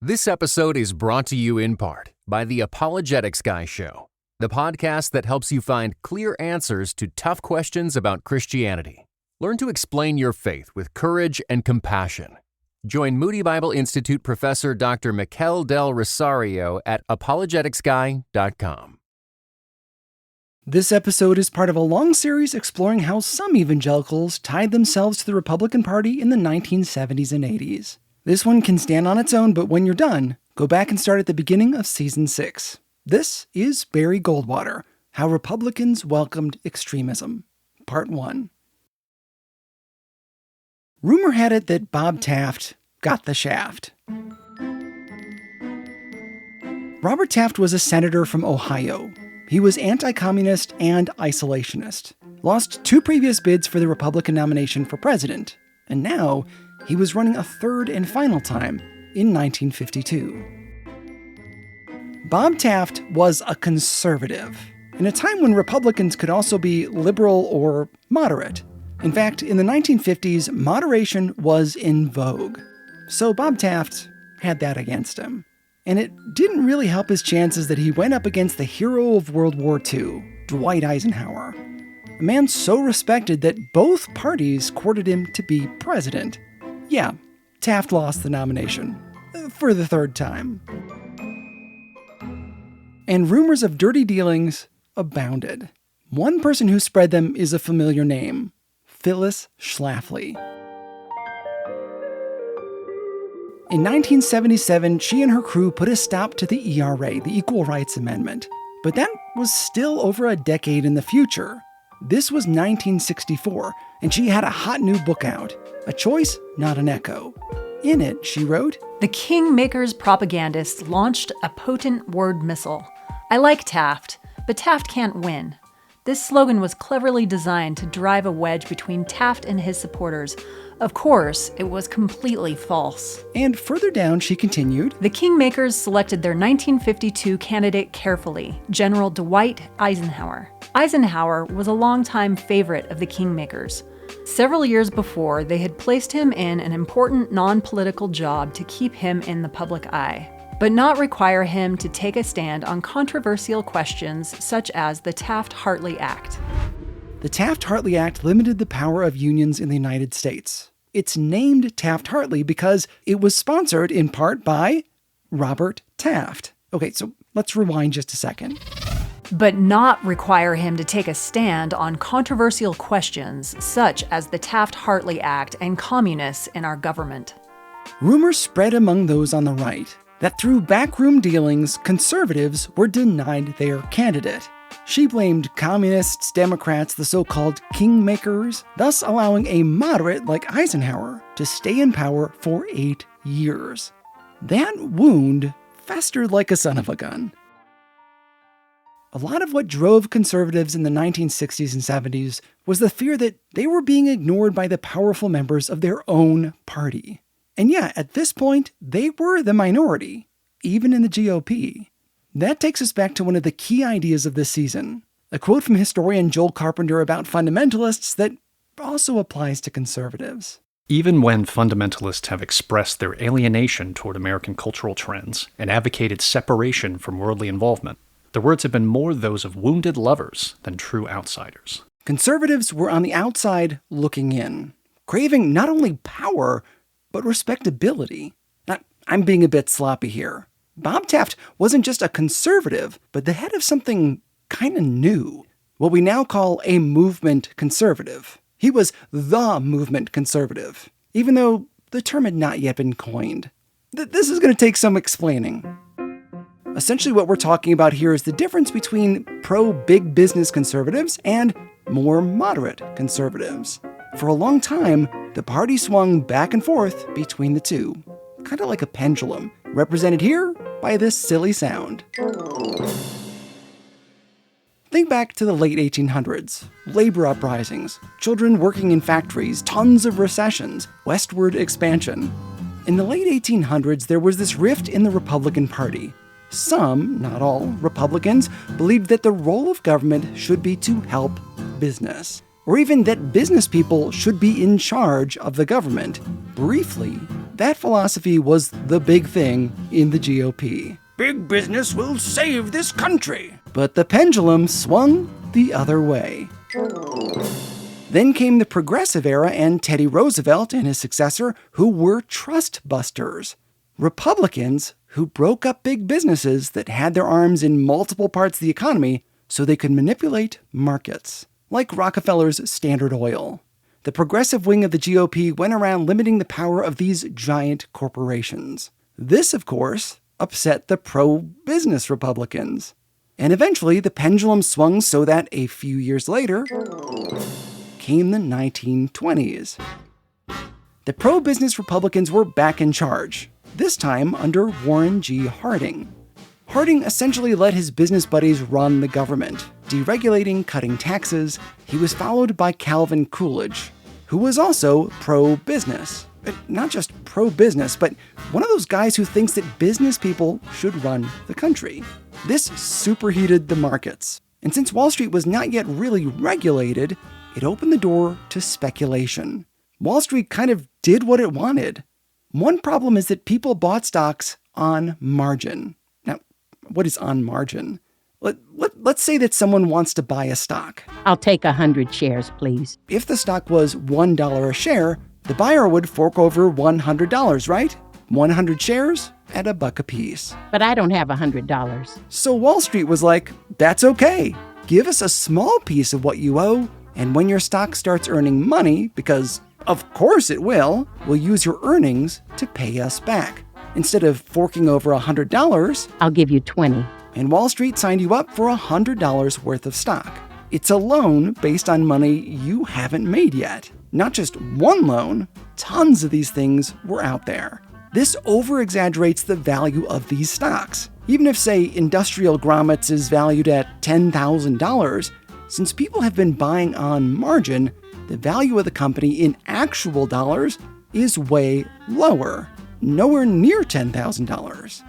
This episode is brought to you in part by the Apologetics Guy Show, the podcast that helps you find clear answers to tough questions about Christianity. Learn to explain your faith with courage and compassion. Join Moody Bible Institute professor Dr. Mikel Del Rosario at apologeticsguy.com. This episode is part of a long series exploring how some evangelicals tied themselves to the Republican Party in the 1970s and 80s. This one can stand on its own, but when you're done, go back and start at the beginning of Season 6. This is Barry Goldwater, How Republicans Welcomed Extremism, Part 1. Rumor had it that Bob Taft got the shaft. Robert Taft was a senator from Ohio. He was anti-communist and isolationist, lost 2 previous bids for the Republican nomination for president, and now he was running a third and final time in 1952. Bob Taft was a conservative, in a time when Republicans could also be liberal or moderate. In fact, in the 1950s, moderation was in vogue. So Bob Taft had that against him. And it didn't really help his chances that he went up against the hero of World War II, Dwight Eisenhower, a man so respected that both parties courted him to be president. Yeah, Taft lost the nomination. For the third time. And rumors of dirty dealings abounded. One person who spread them is a familiar name, Phyllis Schlafly. In 1977, she and her crew put a stop to the ERA, the Equal Rights Amendment. But that was still over a decade in the future. This was 1964, and she had a hot new book out, A Choice, Not an Echo. In it, she wrote, "The Kingmakers propagandists launched a potent word missile. I like Taft, but Taft can't win. This slogan was cleverly designed to drive a wedge between Taft and his supporters. Of course, it was completely false." And further down, she continued, "The Kingmakers selected their 1952 candidate carefully, General Dwight Eisenhower. Eisenhower was a longtime favorite of the Kingmakers. Several years before, they had placed him in an important non-political job to keep him in the public eye, but not require him to take a stand on controversial questions such as the Taft-Hartley Act." The Taft-Hartley Act limited the power of unions in the United States. It's named Taft-Hartley because it was sponsored in part by Robert Taft. Okay, so let's rewind just a second. But not require him to take a stand on controversial questions such as the Taft-Hartley Act and communists in our government. Rumors spread among those on the right that through backroom dealings, conservatives were denied their candidate. She blamed communists, Democrats, the so-called kingmakers, thus allowing a moderate like Eisenhower to stay in power for 8 years. That wound festered like a son of a gun. A lot of what drove conservatives in the 1960s and 70s was the fear that they were being ignored by the powerful members of their own party. And yeah, at this point, they were the minority, even in the GOP. That takes us back to one of the key ideas of this season, a quote from historian Joel Carpenter about fundamentalists that also applies to conservatives. "Even when fundamentalists have expressed their alienation toward American cultural trends and advocated separation from worldly involvement, their words have been more those of wounded lovers than true outsiders." Conservatives were on the outside looking in, craving not only power, but respectability. Now, I'm being a bit sloppy here. Bob Taft wasn't just a conservative, but the head of something kind of new, what we now call a movement conservative. He was the movement conservative, even though the term had not yet been coined. This is going to take some explaining. Essentially what we're talking about here is the difference between pro-big business conservatives and more moderate conservatives. For a long time, the party swung back and forth between the two, kind of like a pendulum, represented here by this silly sound. Think back to the late 1800s. Labor uprisings, children working in factories, tons of recessions, westward expansion. In the late 1800s, there was this rift in the Republican Party. Some, not all, Republicans believed that the role of government should be to help business, or even that business people should be in charge of the government. Briefly, That philosophy was the big thing in the GOP. Big business will save this country. But the pendulum swung the other way. Then came the Progressive Era and Teddy Roosevelt and his successor, who were trust busters. Republicans who broke up big businesses that had their arms in multiple parts of the economy so they could manipulate markets, like Rockefeller's Standard Oil. The progressive wing of the GOP went around limiting the power of these giant corporations. This, of course, upset the pro-business Republicans. And eventually, the pendulum swung so that a few years later came the 1920s. The pro-business Republicans were back in charge, this time under Warren G. Harding. Harding essentially let his business buddies run the government, deregulating, cutting taxes. He was followed by Calvin Coolidge, who was also pro-business. Not just pro-business, but one of those guys who thinks that business people should run the country. This superheated the markets. And since Wall Street was not yet really regulated, it opened the door to speculation. Wall Street kind of did what it wanted. One problem is that people bought stocks on margin. Now, what is on margin? Let's say that someone wants to buy a stock. I'll take 100 shares, please. If the stock was $1 a share, the buyer would fork over $100, right? 100 shares at $1 a piece. But I don't have $100. So Wall Street was like, that's okay. Give us a small piece of what you owe, and when your stock starts earning money, because of course it will, we'll use your earnings to pay us back. Instead of forking over $100, I'll give you 20. And Wall Street signed you up for $100 worth of stock. It's a loan based on money you haven't made yet. Not just one loan, tons of these things were out there. This over-exaggerates the value of these stocks. Even if, say, industrial grommets is valued at $10,000, since people have been buying on margin, the value of the company in actual dollars is way lower, nowhere near $10,000.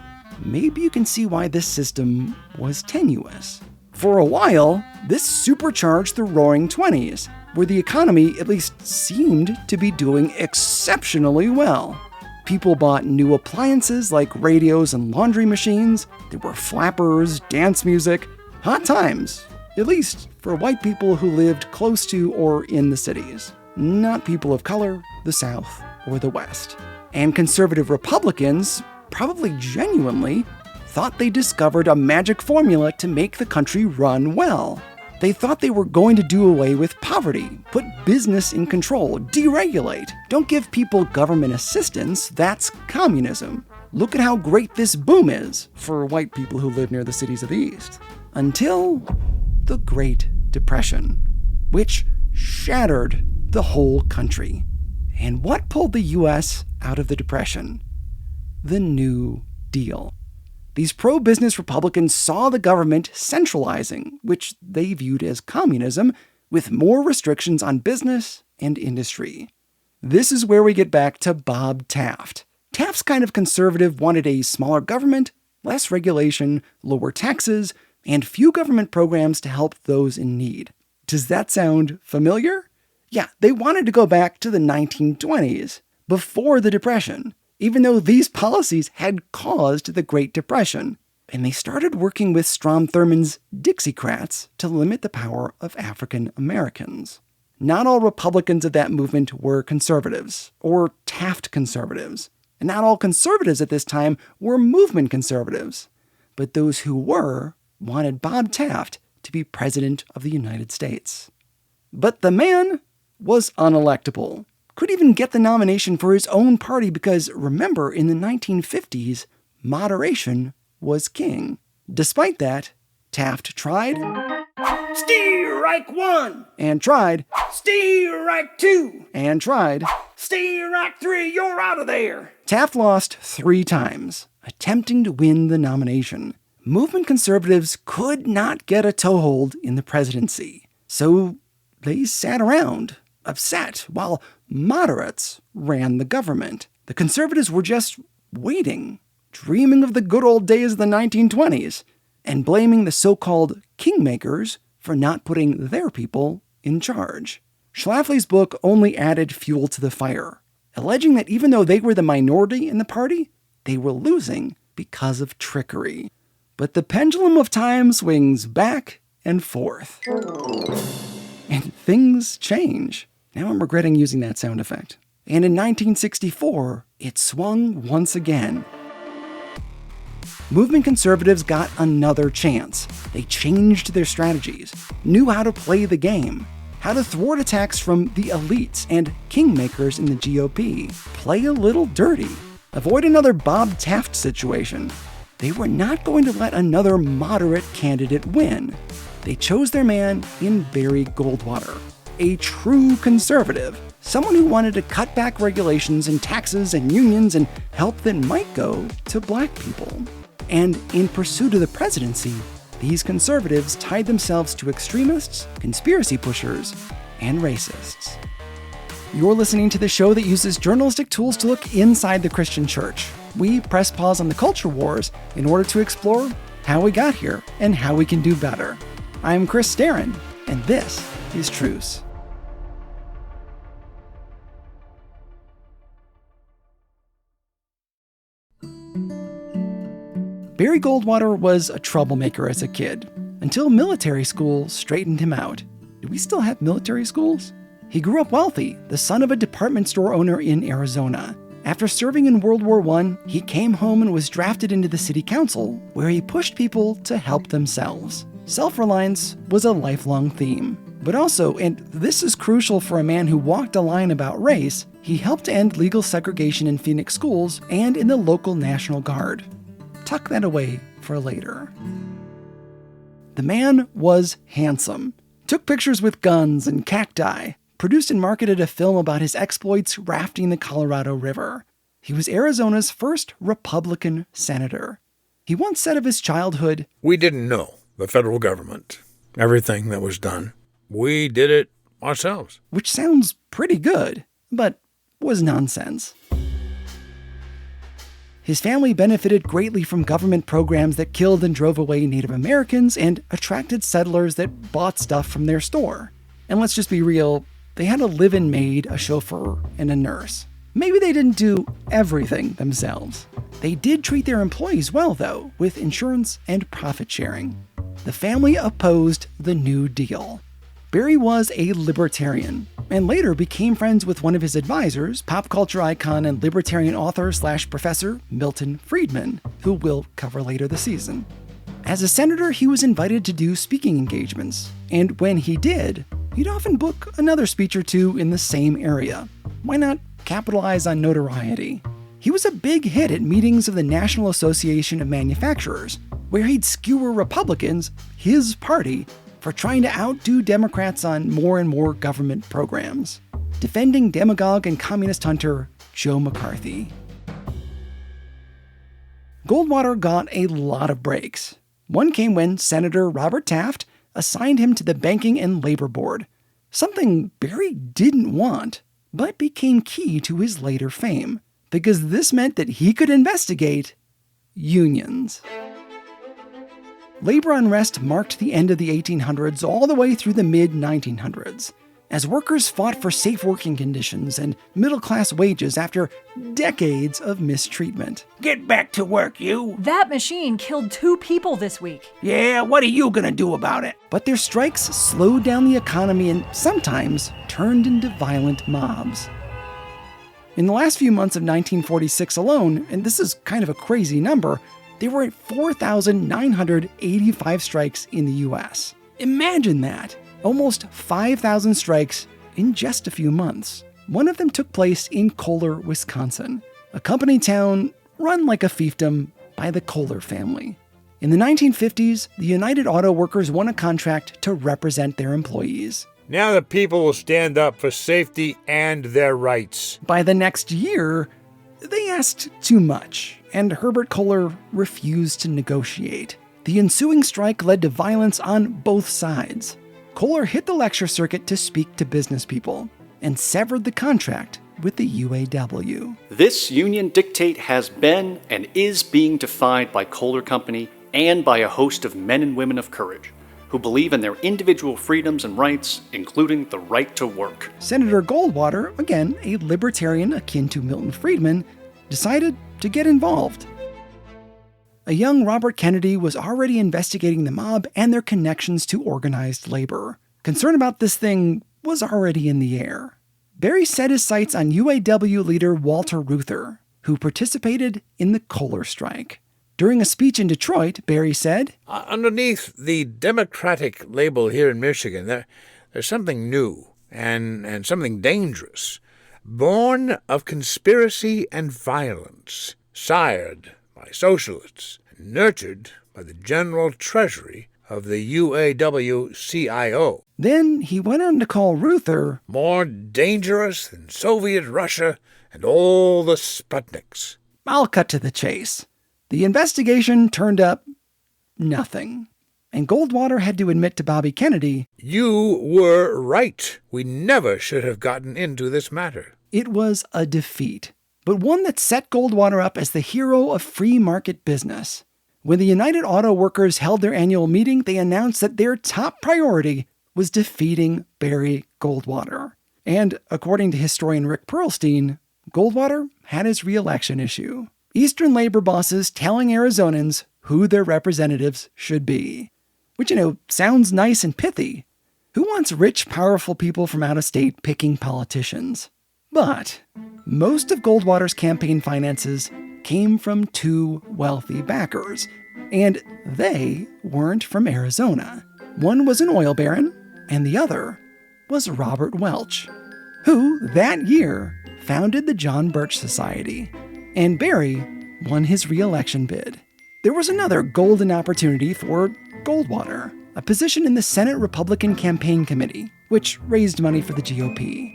Maybe you can see why this system was tenuous. For a while, this supercharged the Roaring '20s, where the economy at least seemed to be doing exceptionally well. People bought new appliances like radios and laundry machines. There were flappers, dance music, hot times, at least for white people who lived close to or in the cities, not people of color, the South, or the West. And conservative Republicans, probably genuinely, thought they discovered a magic formula to make the country run well. They thought they were going to do away with poverty, put business in control, deregulate. Don't give people government assistance, that's communism. Look at how great this boom is for white people who live near the cities of the East. Until the Great Depression, which shattered the whole country. And what pulled the U.S. out of the Depression? The New Deal. These pro-business Republicans saw the government centralizing, which they viewed as communism, with more restrictions on business and industry. This is where we get back to Bob Taft. Taft's kind of conservative wanted a smaller government, less regulation, lower taxes, and few government programs to help those in need. Does that sound familiar? Yeah, they wanted to go back to the 1920s, before the Depression, even though these policies had caused the Great Depression. And they started working with Strom Thurmond's Dixiecrats to limit the power of African Americans. Not all Republicans of that movement were conservatives, or Taft conservatives. And not all conservatives at this time were movement conservatives. But those who were wanted Bob Taft to be President of the United States. But the man was unelectable. Couldn't even get the nomination for his own party because, remember, in the 1950s, moderation was king. Despite that, Taft tried Strike 1 and tried Strike 2 and tried Strike 3, you're out of there. Taft lost 3 times, attempting to win the nomination. Movement conservatives could not get a toehold in the presidency, so they sat around, upset, while moderates ran the government. The conservatives were just waiting, dreaming of the good old days of the 1920s, and blaming the so-called kingmakers for not putting their people in charge. Schlafly's book only added fuel to the fire. alleging that even though they were the minority in the party, they were losing because of trickery. But the pendulum of time swings back and forth. And things change. Now I'm regretting using that sound effect. And in 1964, it swung once again. Movement conservatives got another chance. They changed their strategies, knew how to play the game, how to thwart attacks from the elites and kingmakers in the GOP, play a little dirty, avoid another Bob Taft situation. They were not going to let another moderate candidate win. They chose their man in Barry Goldwater, a true conservative, someone who wanted to cut back regulations and taxes and unions and help that might go to black people. And in pursuit of the presidency, these conservatives tied themselves to extremists, conspiracy pushers, and racists. You're listening to the show that uses journalistic tools to look inside the Christian church. We press pause on the culture wars in order to explore how we got here and how we can do better. I'm Chris Staron, and this is Truce. Barry Goldwater was a troublemaker as a kid, until military school straightened him out. Do we still have military schools? He grew up wealthy, the son of a department store owner in Arizona. After serving in World War I, he came home and was drafted into the city council, where he pushed people to help themselves. Self-reliance was a lifelong theme. But also, and this is crucial for a man who walked a line about race, he helped end legal segregation in Phoenix schools and in the local National Guard. Tuck that away for later. The man was handsome, took pictures with guns and cacti, produced and marketed a film about his exploits rafting the Colorado River. He was Arizona's first Republican senator. He once said of his childhood, "We didn't know the federal government, everything that was done. We did it ourselves." Which sounds pretty good, but was nonsense. His family benefited greatly from government programs that killed and drove away Native Americans and attracted settlers that bought stuff from their store. And let's just be real, they had a live-in maid, a chauffeur, and a nurse. Maybe they didn't do everything themselves. They did treat their employees well, though, with insurance and profit sharing. The family opposed the New Deal. Barry was a libertarian, and later became friends with one of his advisors, pop culture icon and libertarian author/professor Milton Friedman, who we'll cover later this season. As a senator, he was invited to do speaking engagements, and when he did, he'd often book another speech or two in the same area. Why not capitalize on notoriety? He was a big hit at meetings of the National Association of Manufacturers, where he'd skewer Republicans, his party, for trying to outdo Democrats on more and more government programs, defending demagogue and communist hunter Joe McCarthy. Goldwater got a lot of breaks. One came when Senator Robert Taft assigned him to the Banking and Labor Board, something Barry didn't want, but became key to his later fame, because this meant that he could investigate unions. Labor unrest marked the end of the 1800s all the way through the mid-1900s, as workers fought for safe working conditions and middle-class wages after decades of mistreatment. Get back to work, you! That machine killed 2 people this week. Yeah, what are you gonna do about it? But their strikes slowed down the economy and sometimes turned into violent mobs. In the last few months of 1946 alone, and this is kind of a crazy number, there were 4,985 strikes in the US. Imagine that! Almost 5,000 strikes in just a few months. One of them took place in Kohler, Wisconsin, a company town run like a fiefdom by the Kohler family. In the 1950s, the United Auto Workers won a contract to represent their employees. Now the people will stand up for safety and their rights. By the next year, they asked too much, and Herbert Kohler refused to negotiate. The ensuing strike led to violence on both sides. Kohler hit the lecture circuit to speak to business people and severed the contract with the UAW. This union dictate has been and is being defied by Kohler Company and by a host of men and women of courage who believe in their individual freedoms and rights, including the right to work. Senator Goldwater, again a libertarian akin to Milton Friedman, decided to get involved. A young Robert Kennedy was already investigating the mob and their connections to organized labor. Concern about this thing was already in the air. Barry set his sights on UAW leader Walter Reuther, who participated in the Kohler strike. During a speech in Detroit, Barry said, Underneath the Democratic label here in Michigan, there's something new and something dangerous, born of conspiracy and violence, sired by socialists, and nurtured by the general treasury of the UAW-CIO. Then he went on to call Reuther more dangerous than Soviet Russia and all the Sputniks. I'll cut to the chase. The investigation turned up nothing. And Goldwater had to admit to Bobby Kennedy, You were right. We never should have gotten into this matter. It was a defeat, but one that set Goldwater up as the hero of free market business. When the United Auto Workers held their annual meeting, they announced that their top priority was defeating Barry Goldwater. And according to historian Rick Perlstein, Goldwater had his re-election issue. Eastern labor bosses telling Arizonans who their representatives should be. Which, sounds nice and pithy. Who wants rich, powerful people from out of state picking politicians? But most of Goldwater's campaign finances came from two wealthy backers, and they weren't from Arizona. One was an oil baron, and the other was Robert Welch, who that year founded the John Birch Society. And Barry won his re-election bid. There was another golden opportunity for Goldwater, a position in the Senate Republican Campaign Committee, which raised money for the GOP.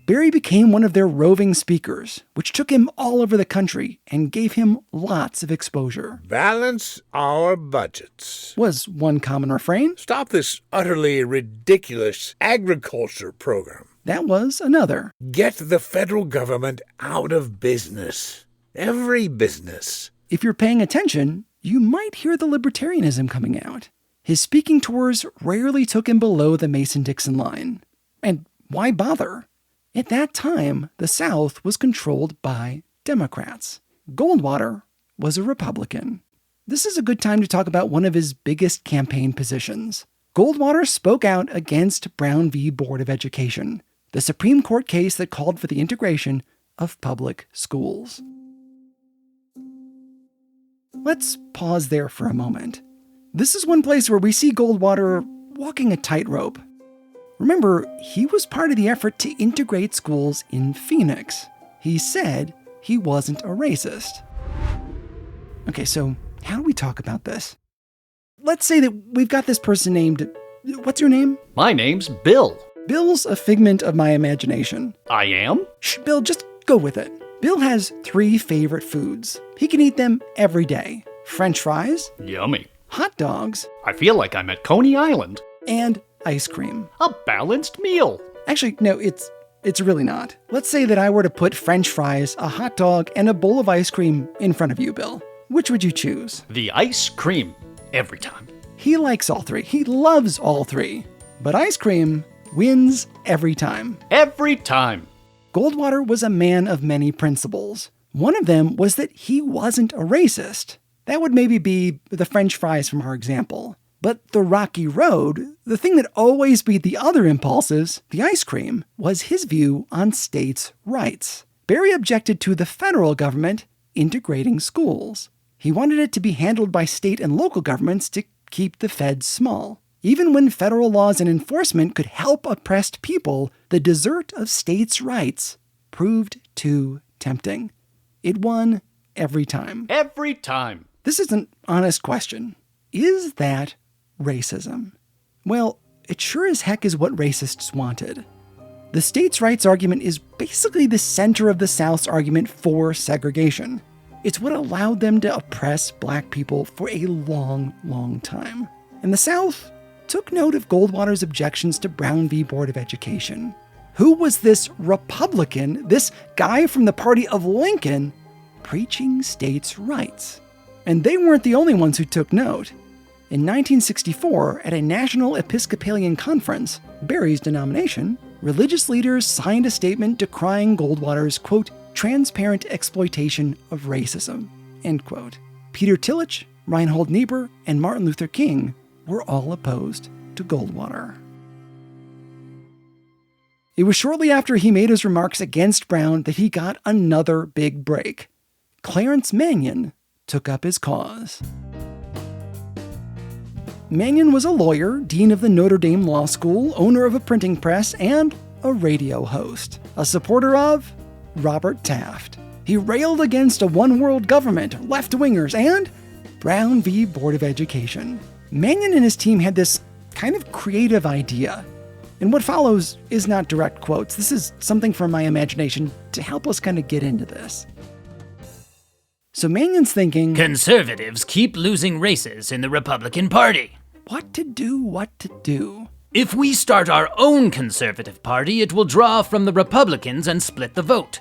Barry became one of their roving speakers, which took him all over the country and gave him lots of exposure. Balance our budgets Was one common refrain. Stop this utterly ridiculous agriculture program. That was another. Get the federal government out of business. Every business. If you're paying attention, you might hear the libertarianism coming out. His speaking tours rarely took him below the Mason-Dixon line. And why bother? At that time, the South was controlled by Democrats. Goldwater was a Republican. This is a good time to talk about one of his biggest campaign positions. Goldwater spoke out against Brown v. Board of Education, the Supreme Court case that called for the integration of public schools. Let's pause there for a moment. This is one place where we see Goldwater walking a tightrope. Remember, he was part of the effort to integrate schools in Phoenix. He said he wasn't a racist. Okay, so how do we talk about this? Let's say that we've got this person named... What's your name? My name's Bill. Bill's a figment of my imagination. I am? Shh, Bill, just go with it. Bill has 3 favorite foods. He can eat them every day. French fries, Yummy. hot dogs, I feel like I'm at Coney Island. and ice cream. A balanced meal. Actually, no, it's really not. Let's say that I were to put French fries, a hot dog, and a bowl of ice cream in front of you, Bill. Which would you choose? The ice cream. Every time. He likes all 3. He loves all 3. But ice cream wins every time. Every time. Goldwater was a man of many principles. One of them was that he wasn't a racist. That would maybe be the French fries from our example. But the rocky road, the thing that always beat the other impulses, the ice cream, was his view on states' rights. Barry objected to the federal government integrating schools. He wanted it to be handled by state and local governments to keep the feds small. Even when federal laws and enforcement could help oppressed people, the desert of states' rights proved too tempting. It won every time. Every time. This is an honest question. Is that racism? Well, it sure as heck is what racists wanted. The states' rights argument is basically the center of the South's argument for segregation. It's what allowed them to oppress black people for a long, long time. And the South took note of Goldwater's objections to Brown v. Board of Education. Who was this Republican, this guy from the party of Lincoln, preaching states' rights? And they weren't the only ones who took note. In 1964, at a National Episcopalian Conference, Barry's denomination, religious leaders signed a statement decrying Goldwater's, quote, transparent exploitation of racism, end quote. Peter Tillich, Reinhold Niebuhr, and Martin Luther King were all opposed to Goldwater. It was shortly after he made his remarks against Brown that he got another big break. Clarence Mannion took up his cause. Mannion was a lawyer, dean of the Notre Dame Law School, owner of a printing press, and a radio host, a supporter of Robert Taft. He railed against a one-world government, left-wingers, and Brown v. Board of Education. Mannion and his team had this kind of creative idea. And what follows is not direct quotes. This is something from my imagination to help us kind of get into this. So Mannion's thinking, conservatives keep losing races in the Republican Party. What to do? If we start our own conservative party, it will draw from the Republicans and split the vote.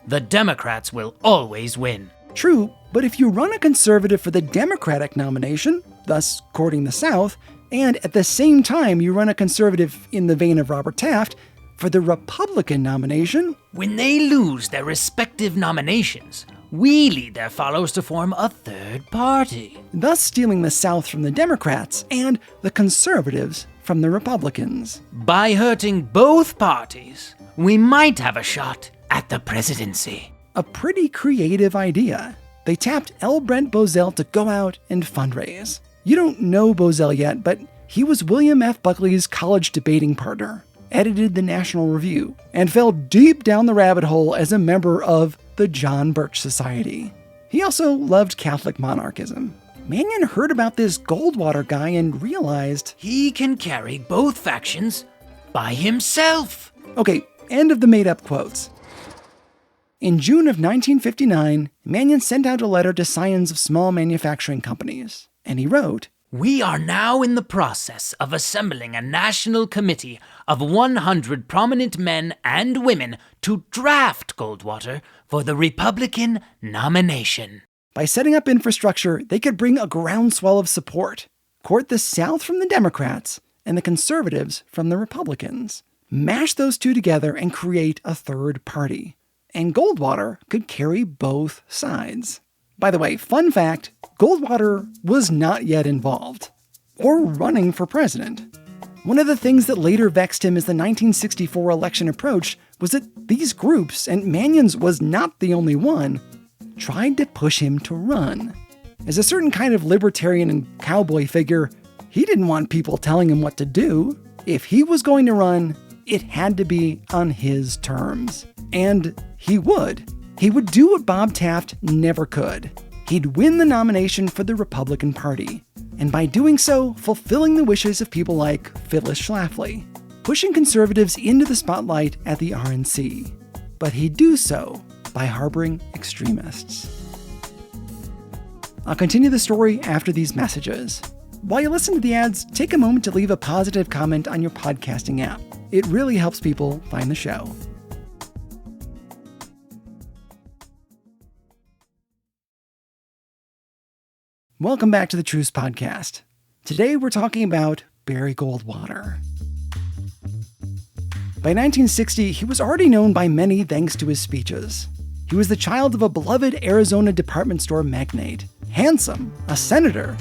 The Democrats will always win. True, but if you run a conservative for the Democratic nomination, thus courting the South, and at the same time you run a conservative in the vein of Robert Taft for the Republican nomination, when they lose their respective nominations, we lead their followers to form a third party, thus stealing the South from the Democrats and the conservatives from the Republicans. By hurting both parties, we might have a shot at the presidency. A pretty creative idea. They tapped L. Brent Bozell to go out and fundraise. You don't know Bozell yet, but he was William F. Buckley's college debating partner, edited the National Review, and fell deep down the rabbit hole as a member of the John Birch Society. He also loved Catholic monarchism. Mannion heard about this Goldwater guy and realized he can carry both factions by himself. Okay, end of the made-up quotes. In June of 1959, Mannion sent out a letter to scions of small manufacturing companies, and he wrote, we are now in the process of assembling a national committee of 100 prominent men and women to draft Goldwater for the Republican nomination. By setting up infrastructure, they could bring a groundswell of support, court the South from the Democrats and the conservatives from the Republicans, mash those two together and create a third party. And Goldwater could carry both sides. By the way, fun fact, Goldwater was not yet involved or running for president. One of the things that later vexed him as the 1964 election approached was that these groups, and Mannion's was not the only one, tried to push him to run. As a certain kind of libertarian and cowboy figure, he didn't want people telling him what to do. If he was going to run, it had to be on his terms. And he would. He would do what Bob Taft never could. He'd win the nomination for the Republican Party, and by doing so, fulfilling the wishes of people like Phyllis Schlafly, pushing conservatives into the spotlight at the RNC. But he'd do so by harboring extremists. I'll continue the story after these messages. While you listen to the ads, take a moment to leave a positive comment on your podcasting app. It really helps people find the show. Welcome back to the Truce Podcast. Today we're talking about Barry Goldwater. By 1960, he was already known by many thanks to his speeches. He was the child of a beloved Arizona department store magnate, handsome, a senator.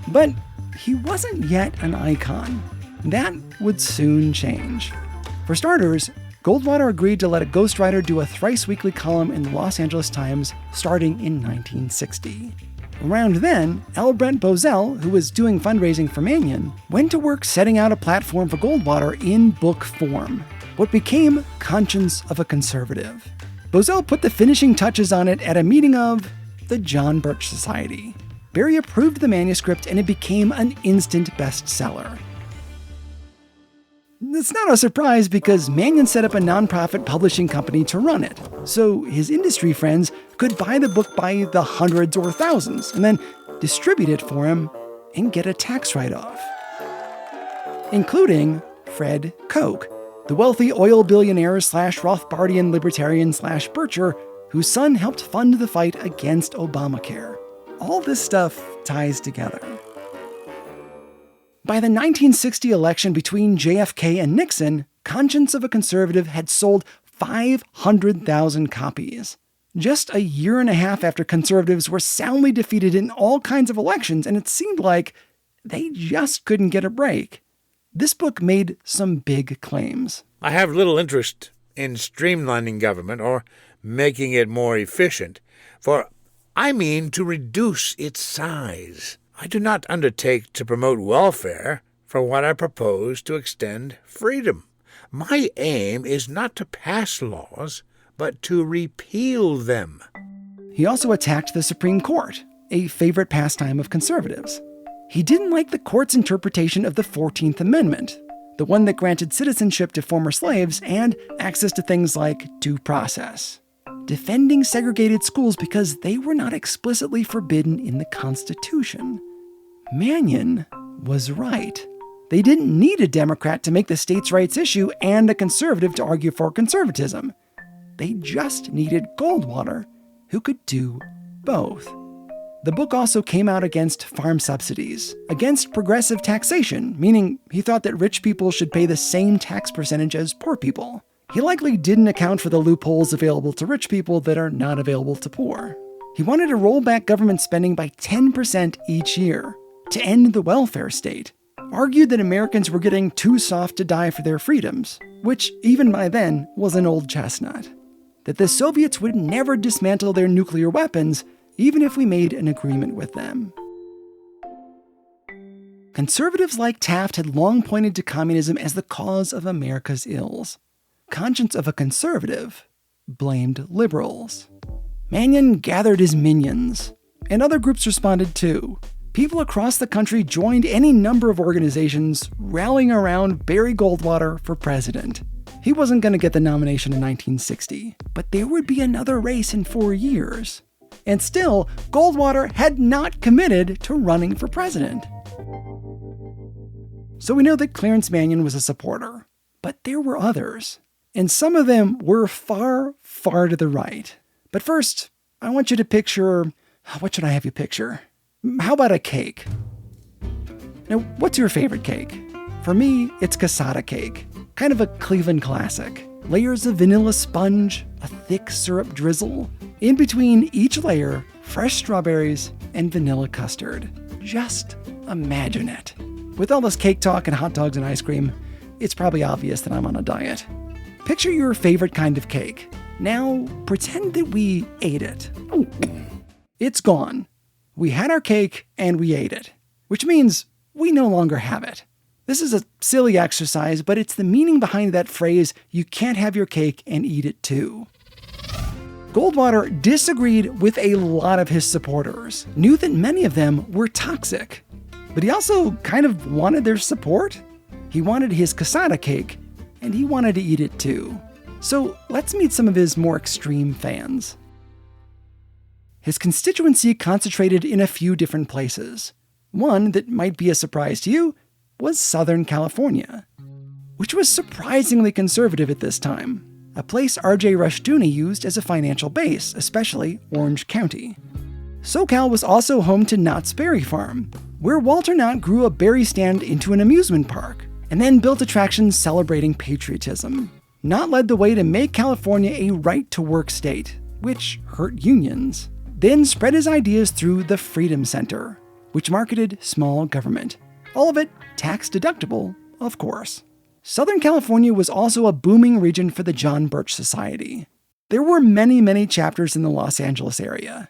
But he wasn't yet an icon. That would soon change. For starters, Goldwater agreed to let a ghostwriter do a thrice-weekly column in the Los Angeles Times starting in 1960. Around then, L. Brent Bozell, who was doing fundraising for Mannion, went to work setting out a platform for Goldwater in book form, what became Conscience of a Conservative. Bozell put the finishing touches on it at a meeting of the John Birch Society. Barry approved the manuscript and it became an instant bestseller. It's not a surprise because Mannion set up a nonprofit publishing company to run it, so his industry friends could buy the book by the hundreds or thousands and then distribute it for him and get a tax write-off. Including Fred Koch, the wealthy oil billionaire / Rothbardian libertarian / Bircher, whose son helped fund the fight against Obamacare. All this stuff ties together. By the 1960 election between JFK and Nixon, Conscience of a Conservative had sold 500,000 copies. Just a year and a half after conservatives were soundly defeated in all kinds of elections, and it seemed like they just couldn't get a break. This book made some big claims. I have little interest in streamlining government or making it more efficient, for I mean to reduce its size. I do not undertake to promote welfare for what I propose to extend freedom. My aim is not to pass laws, but to repeal them. He also attacked the Supreme Court, a favorite pastime of conservatives. He didn't like the court's interpretation of the 14th Amendment, the one that granted citizenship to former slaves and access to things like due process. Defending segregated schools because they were not explicitly forbidden in the Constitution. Mannion was right. They didn't need a Democrat to make the states' rights issue and a conservative to argue for conservatism. They just needed Goldwater, who could do both. The book also came out against farm subsidies, against progressive taxation, meaning he thought that rich people should pay the same tax percentage as poor people. He likely didn't account for the loopholes available to rich people that are not available to poor. He wanted to roll back government spending by 10% each year, to end the welfare state, argued that Americans were getting too soft to die for their freedoms, which even by then was an old chestnut, that the Soviets would never dismantle their nuclear weapons even if we made an agreement with them. Conservatives like Taft had long pointed to communism as the cause of America's ills. Conscience of a Conservative blamed liberals. Mannion gathered his minions, and other groups responded too. People across the country joined any number of organizations rallying around Barry Goldwater for president. He wasn't going to get the nomination in 1960, but there would be another race in 4 years. And still, Goldwater had not committed to running for president. So we know that Clarence Mannion was a supporter, but there were others. And some of them were far, far to the right. But first, I want you to picture, what should I have you picture? How about a cake? Now, what's your favorite cake? For me, it's cassata cake, kind of a Cleveland classic. Layers of vanilla sponge, a thick syrup drizzle. In between each layer, fresh strawberries and vanilla custard. Just imagine it. With all this cake talk and hot dogs and ice cream, it's probably obvious that I'm on a diet. Picture your favorite kind of cake. Now, pretend that we ate it. It's gone. We had our cake and we ate it, which means we no longer have it. This is a silly exercise, but it's the meaning behind that phrase, you can't have your cake and eat it too. Goldwater disagreed with a lot of his supporters, knew that many of them were toxic, but he also kind of wanted their support. He wanted his cassata cake, and he wanted to eat it too. So let's meet some of his more extreme fans. His constituency concentrated in a few different places. One that might be a surprise to you was Southern California, which was surprisingly conservative at this time, a place R.J. Rushdoony used as a financial base, especially Orange County. SoCal was also home to Knott's Berry Farm, where Walter Knott grew a berry stand into an amusement park, and then built attractions celebrating patriotism. Knott led the way to make California a right-to-work state, which hurt unions, then spread his ideas through the Freedom Center, which marketed small government. All of it tax-deductible, of course. Southern California was also a booming region for the John Birch Society. There were many, many chapters in the Los Angeles area.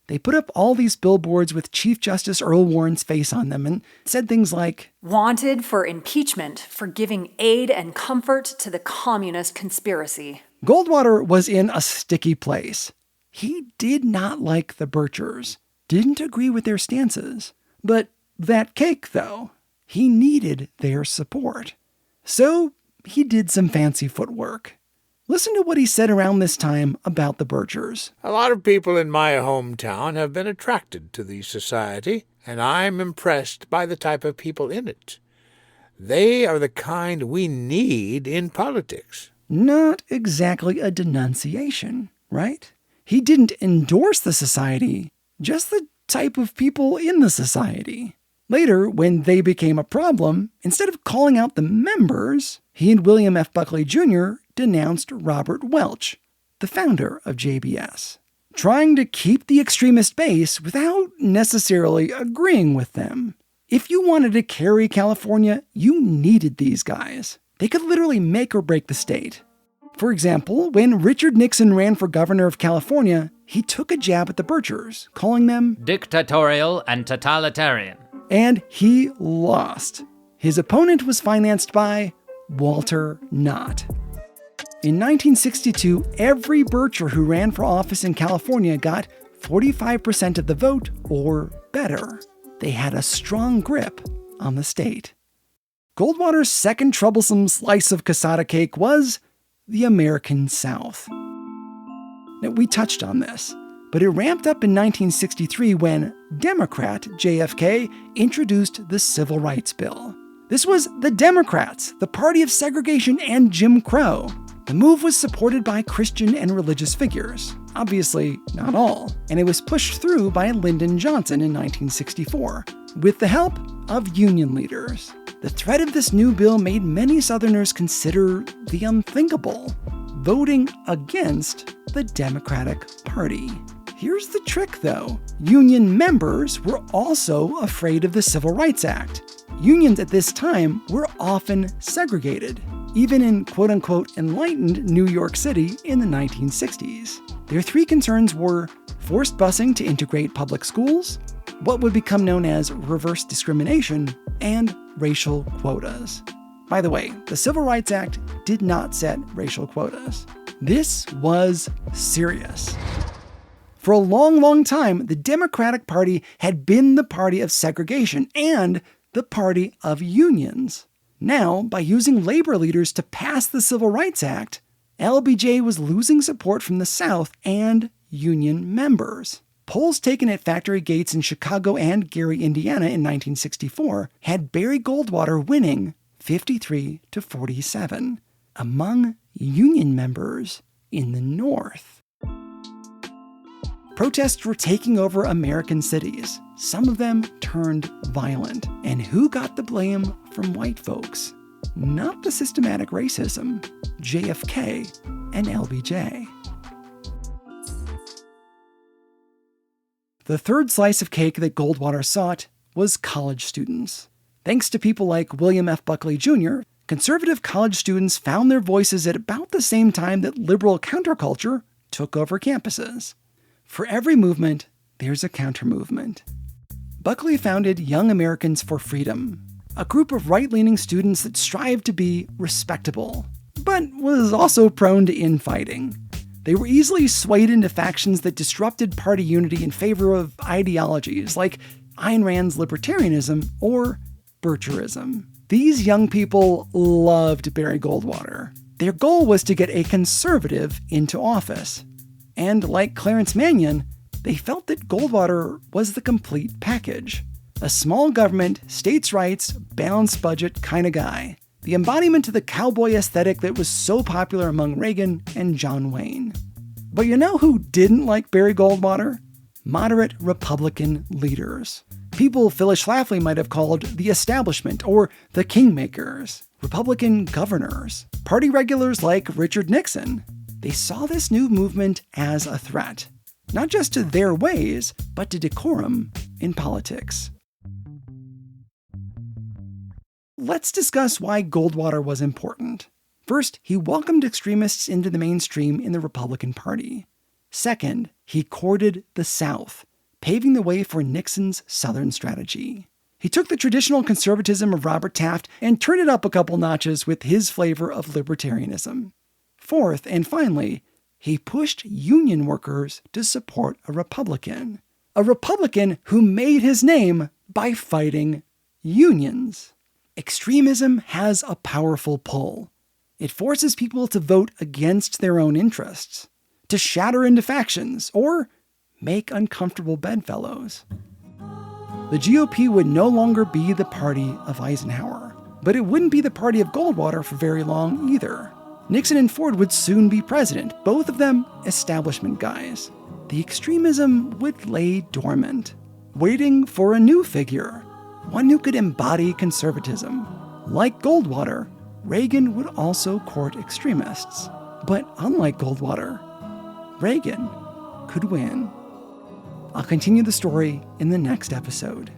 They put up all these billboards with Chief Justice Earl Warren's face on them and said things like, "Wanted for impeachment for giving aid and comfort to the communist conspiracy." Goldwater was in a sticky place. He did not like the Birchers, didn't agree with their stances. But that cake, though, he needed their support. So he did some fancy footwork. Listen to what he said around this time about the Birchers. A lot of people in my hometown have been attracted to the society, and I'm impressed by the type of people in it. They are the kind we need in politics. Not exactly a denunciation, right? He didn't endorse the society, just the type of people in the society. Later, when they became a problem, instead of calling out the members, he and William F. Buckley Jr. denounced Robert Welch, the founder of JBS, trying to keep the extremist base without necessarily agreeing with them. If you wanted to carry California, you needed these guys. They could literally make or break the state. For example, when Richard Nixon ran for governor of California, he took a jab at the Birchers, calling them dictatorial and totalitarian. And he lost. His opponent was financed by Walter Knott. In 1962, every Bircher who ran for office in California got 45% of the vote or better. They had a strong grip on the state. Goldwater's second troublesome slice of cassata cake was the American South. Now, we touched on this, but it ramped up in 1963 when Democrat JFK introduced the Civil Rights Bill. This was the Democrats, the party of segregation and Jim Crow. The move was supported by Christian and religious figures, obviously not all, and it was pushed through by Lyndon Johnson in 1964, with the help of union leaders. The threat of this new bill made many Southerners consider the unthinkable, voting against the Democratic Party. Here's the trick, though. Union members were also afraid of the Civil Rights Act. Unions at this time were often segregated, even in quote-unquote enlightened New York City in the 1960s. Their three concerns were forced busing to integrate public schools, what would become known as reverse discrimination, and racial quotas. By the way, the Civil Rights Act did not set racial quotas. This was serious. For a long, long time, the Democratic Party had been the party of segregation and the party of unions. Now, by using labor leaders to pass the Civil Rights Act, LBJ was losing support from the South and union members. Polls taken at factory gates in Chicago and Gary, Indiana in 1964 had Barry Goldwater winning 53-47 among union members in the North. Protests were taking over American cities. Some of them turned violent. And who got the blame from white folks? Not the systematic racism, JFK and LBJ. The third slice of cake that Goldwater sought was college students. Thanks to people like William F. Buckley Jr., conservative college students found their voices at about the same time that liberal counterculture took over campuses. For every movement, there's a counter-movement. Buckley founded Young Americans for Freedom, a group of right-leaning students that strived to be respectable, but was also prone to infighting. They were easily swayed into factions that disrupted party unity in favor of ideologies like Ayn Rand's libertarianism or Bircherism. These young people loved Barry Goldwater. Their goal was to get a conservative into office. And like Clarence Mannion, they felt that Goldwater was the complete package. A small government, states' rights, balanced budget kind of guy. The embodiment of the cowboy aesthetic that was so popular among Reagan and John Wayne. But you know who didn't like Barry Goldwater? Moderate Republican leaders. People Phyllis Schlafly might have called the establishment or the kingmakers. Republican governors. Party regulars like Richard Nixon. They saw this new movement as a threat, not just to their ways, but to decorum in politics. Let's discuss why Goldwater was important. First, he welcomed extremists into the mainstream in the Republican Party. Second, he courted the South, paving the way for Nixon's Southern strategy. He took the traditional conservatism of Robert Taft and turned it up a couple notches with his flavor of libertarianism. Fourth, and finally, he pushed union workers to support a Republican who made his name by fighting unions. Extremism has a powerful pull. It forces people to vote against their own interests, to shatter into factions, or make uncomfortable bedfellows. The GOP would no longer be the party of Eisenhower, but it wouldn't be the party of Goldwater for very long either. Nixon and Ford would soon be president, both of them establishment guys. The extremism would lay dormant, waiting for a new figure, one who could embody conservatism. Like Goldwater, Reagan would also court extremists. But unlike Goldwater, Reagan could win. I'll continue the story in the next episode.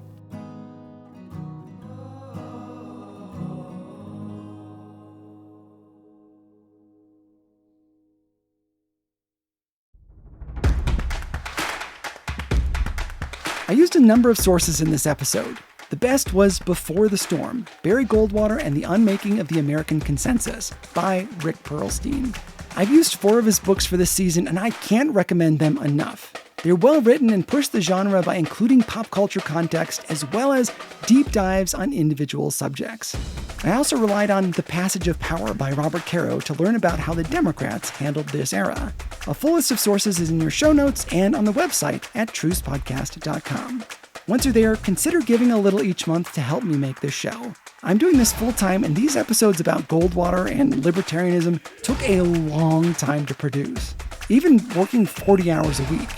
I used a number of sources in this episode. The best was Before the Storm, Barry Goldwater and the Unmaking of the American Consensus by Rick Perlstein. I've used 4 of his books for this season, and I can't recommend them enough. They're well written and push the genre by including pop culture context as well as deep dives on individual subjects. I also relied on The Passage of Power by Robert Caro to learn about how the Democrats handled this era. A full list of sources is in your show notes and on the website at trucepodcast.com. Once you're there, consider giving a little each month to help me make this show. I'm doing this full-time, and these episodes about Goldwater and libertarianism took a long time to produce, even working 40 hours a week.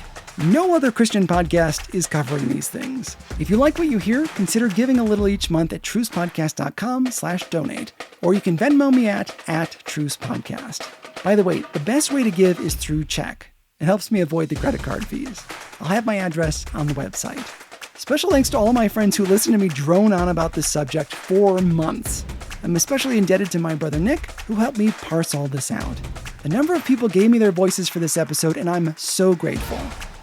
No other Christian podcast is covering these things. If you like what you hear, consider giving a little each month at trucepodcast.com/donate, or you can Venmo me at trucepodcast. By the way, the best way to give is through check. It helps me avoid the credit card fees. I'll have my address on the website. Special thanks to all my friends who listened to me drone on about this subject for months. I'm especially indebted to my brother Nick, who helped me parse all this out. A number of people gave me their voices for this episode, and I'm so grateful,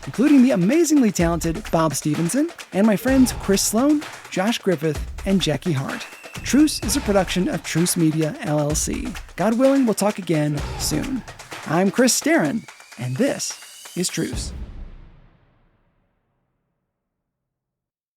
including the amazingly talented Bob Stevenson and my friends Chris Sloan, Josh Griffith, and Jackie Hart. Truce is a production of Truce Media, LLC. God willing, we'll talk again soon. I'm Chris Starin, and this is Truce.